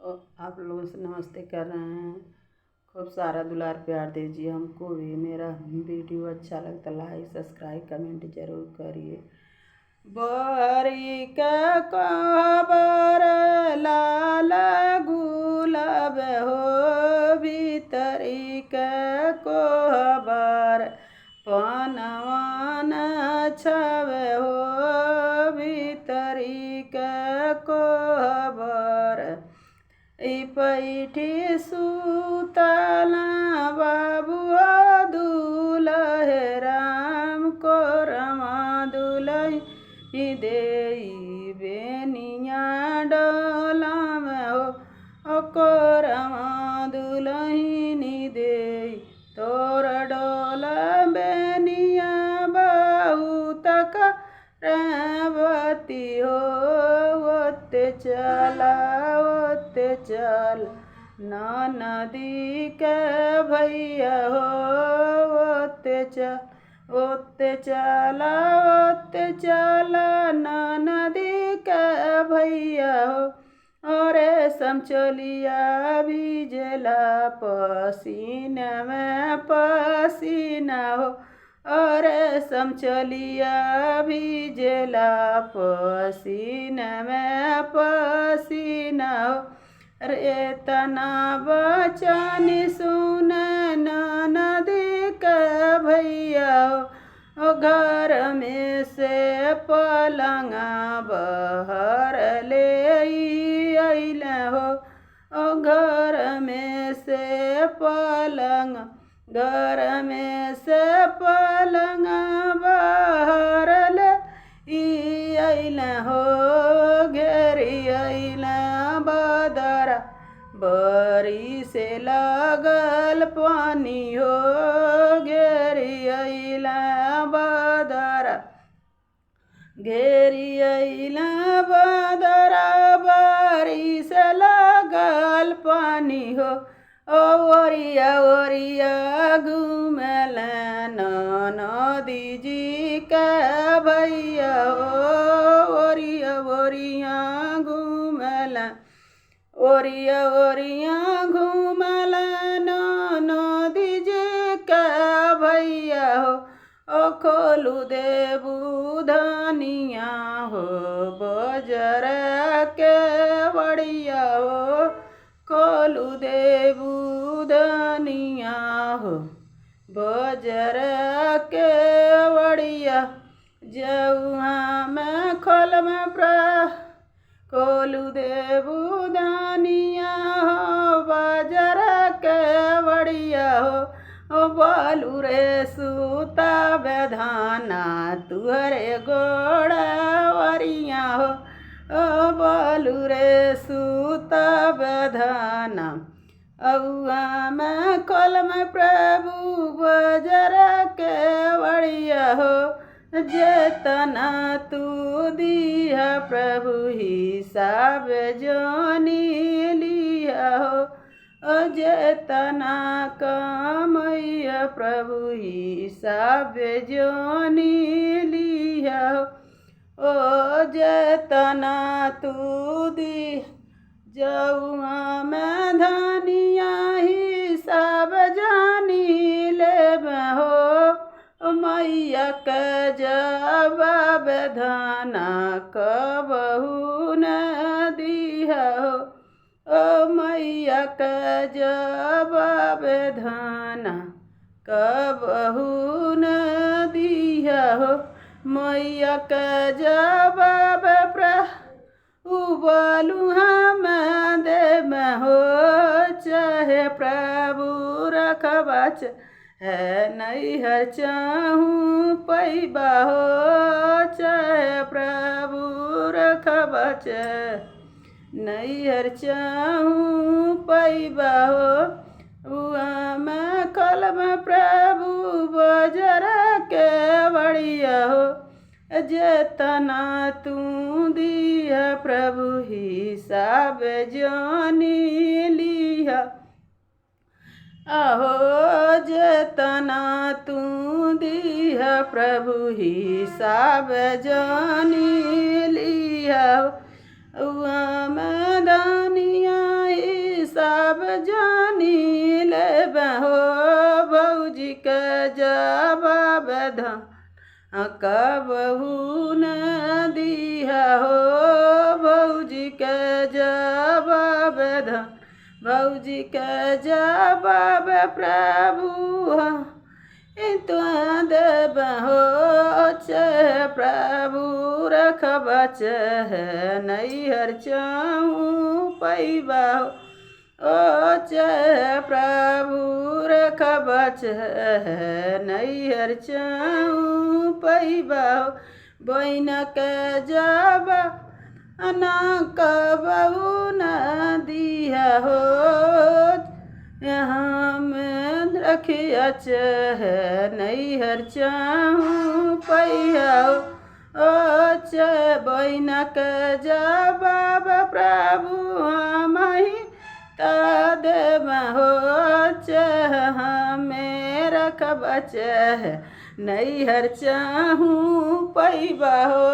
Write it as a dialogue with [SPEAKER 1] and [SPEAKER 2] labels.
[SPEAKER 1] और आप लोगों से नमस्ते कर रहे हैं। खूब सारा दुलार प्यार दीजिए हमको भी। मेरा वीडियो अच्छा लगता लाइक सब्सक्राइब कमेंट जरूर करिए। बरी के कहबर लाल गुलाब हो, भीतरी के कोहबर पनवन छवे हो, भीतरी के कोहबर पैठी सुतला बाबू दुलहे राम को रमा दुलही देई बेनिया डोला में हो रमा दुलहिनी देई तोर डोला बेनिया बहुत रेवती हो, ओते चला ओते चल नदी के भैया हो, ओते चला ओते चला नदी के भैया हो। और समचोलिया भिजला पसीना में पसीना हो, और समचलिया भिजला पसीना में पसीना हो। रे तना बचनी सुन नदी के भैया हो, घर में से पलंगा बहर ले अइल हो, घर में से पलंग घर में से पलंग बाहर अइल हो, घेरी अइल बदरा बरी से लगल पानी हो, घेरी अइल बदरा घेरी अइल बदरा बरी से लगल पानी हो। ओरिया ओरिया घूमल नदी जी के भैया हो, ओरिया ओरिया घूमल ओरिया ओरिया घूमल नदी जी के भैया हो। ओ खोलू देबू धनिया हो, बजर के बड़िया हो, खोलू देबू धनिया हो, बजर के बड़िया जऊहा में खोल में खोलू देबू धनिया हो, बजर के बड़िया हो। ओ बालू रे सूता बेधाना तुहरे गोड़ा वरिया हो, ओ बालू रे सूता बेधाना अउआ में कल में प्रभु बजर के बड़िया हो। जेतना तू दिया प्रभु हिसाब जोनी लिया हो, जेतना कमैया प्रभु हिसाब जोनी लिया हो। ओ जेतना तू दी जऊआ में धनिया हिसाब जानी लेब हो, मैया के जवाब धाना कबहू न दिया हो, ओ मैया के जवाब धाना कबहू न दिया हो। मैया के जवाब उबलू हम दे में हो, चाहे प्रभु रखबाच है नैहर चाहूँ पैबा हो, चाहे प्रभु रखबाच नैहर चाहूँ पैबा हो। उआ में कल में प्रभु बजर के बड़िया हो, जेतना तू दिया प्रभु हिसाब जानी लिया आहो, जेतना तू दिया प्रभु हिसाब जानी लिया। उआ में दानिया जानी ले बहो भौजी के जवाब धन कबहू न दिया हो भौजी के जवाब धन भौजी के जवाब प्रभु तो देबहो प्रभु रखब नैहर चाहूँ पैबहो प्रभु रखब नैहर चाहूँ पैबहो बहन के जब न कबहू न दिया हो यहाँ में रखिया नैहर चाहूँ पैया बहन के जवाब प्रभु हम देबहो हमें रखब नैहर चाहूँ पैबहो